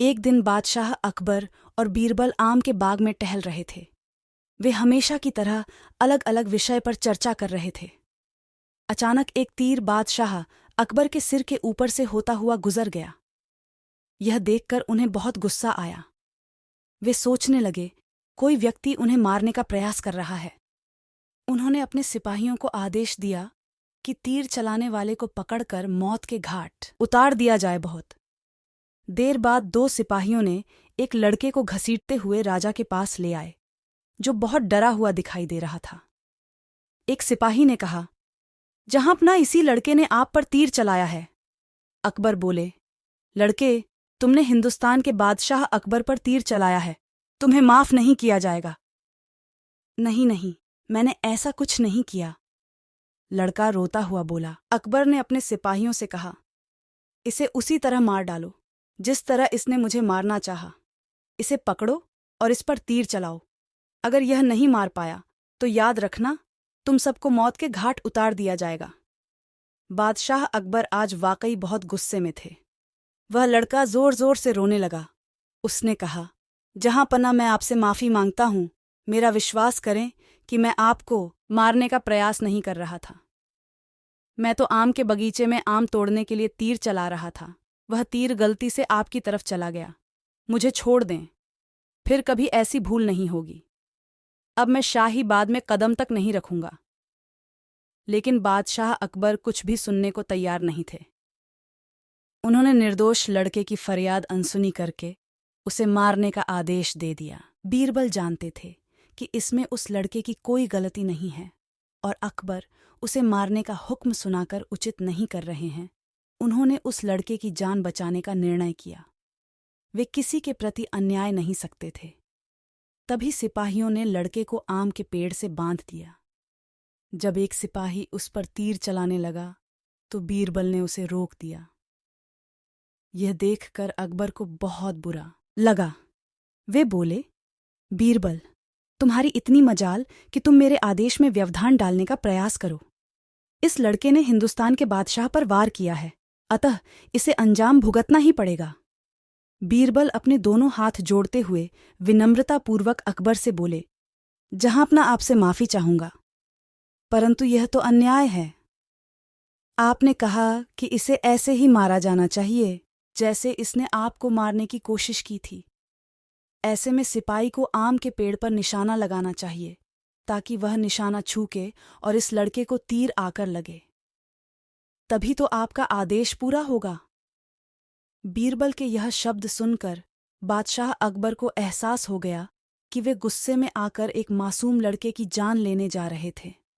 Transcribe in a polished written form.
एक दिन बादशाह अकबर और बीरबल आम के बाग में टहल रहे थे। वे हमेशा की तरह अलग अलग विषय पर चर्चा कर रहे थे। अचानक एक तीर बादशाह अकबर के सिर के ऊपर से होता हुआ गुजर गया। यह देखकर उन्हें बहुत गुस्सा आया। वे सोचने लगे, कोई व्यक्ति उन्हें मारने का प्रयास कर रहा है। उन्होंने अपने सिपाहियों को आदेश दिया कि तीर चलाने वाले को पकड़कर मौत के घाट उतार दिया जाए। बहुत देर बाद दो सिपाहियों ने एक लड़के को घसीटते हुए राजा के पास ले आए, जो बहुत डरा हुआ दिखाई दे रहा था। एक सिपाही ने कहा, जहांपना इसी लड़के ने आप पर तीर चलाया है। अकबर बोले, लड़के, तुमने हिंदुस्तान के बादशाह अकबर पर तीर चलाया है, तुम्हें माफ नहीं किया जाएगा। नहीं नहीं, मैंने ऐसा कुछ नहीं किया, लड़का रोता हुआ बोला। अकबर ने अपने सिपाहियों से कहा, इसे उसी तरह मार डालो जिस तरह इसने मुझे मारना चाहा। इसे पकड़ो और इस पर तीर चलाओ। अगर यह नहीं मार पाया तो याद रखना, तुम सबको मौत के घाट उतार दिया जाएगा। बादशाह अकबर आज वाकई बहुत गुस्से में थे। वह लड़का जोर जोर से रोने लगा। उसने कहा, जहां पना मैं आपसे माफी मांगता हूं। मेरा विश्वास करें कि मैं आपको मारने का प्रयास नहीं कर रहा था। मैं तो आम के बगीचे में आम तोड़ने के लिए तीर चला रहा था। वह तीर गलती से आपकी तरफ चला गया। मुझे छोड़ दें, फिर कभी ऐसी भूल नहीं होगी। अब मैं शाही बाग में कदम तक नहीं रखूंगा। लेकिन बादशाह अकबर कुछ भी सुनने को तैयार नहीं थे। उन्होंने निर्दोष लड़के की फरियाद अनसुनी करके उसे मारने का आदेश दे दिया। बीरबल जानते थे कि इसमें उस लड़के की कोई गलती नहीं है और अकबर उसे मारने का हुक्म सुनाकर उचित नहीं कर रहे हैं। उन्होंने उस लड़के की जान बचाने का निर्णय किया। वे किसी के प्रति अन्याय नहीं सकते थे। तभी सिपाहियों ने लड़के को आम के पेड़ से बांध दिया। जब एक सिपाही उस पर तीर चलाने लगा तो बीरबल ने उसे रोक दिया। यह देखकर अकबर को बहुत बुरा लगा। वे बोले, बीरबल, तुम्हारी इतनी मजाल कि तुम मेरे आदेश में व्यवधान डालने का प्रयास करो। इस लड़के ने हिंदुस्तान के बादशाह पर वार किया है, अतः इसे अंजाम भुगतना ही पड़ेगा। बीरबल अपने दोनों हाथ जोड़ते हुए विनम्रतापूर्वक अकबर से बोले, जहांपना आपसे माफी चाहूंगा, परंतु यह तो अन्याय है। आपने कहा कि इसे ऐसे ही मारा जाना चाहिए जैसे इसने आपको मारने की कोशिश की थी। ऐसे में सिपाही को आम के पेड़ पर निशाना लगाना चाहिए ताकि वह निशाना छूके और इस लड़के को तीर आकर लगे। तभी तो आपका आदेश पूरा होगा। बीरबल के यह शब्द सुनकर बादशाह अकबर को एहसास हो गया कि वे गुस्से में आकर एक मासूम लड़के की जान लेने जा रहे थे।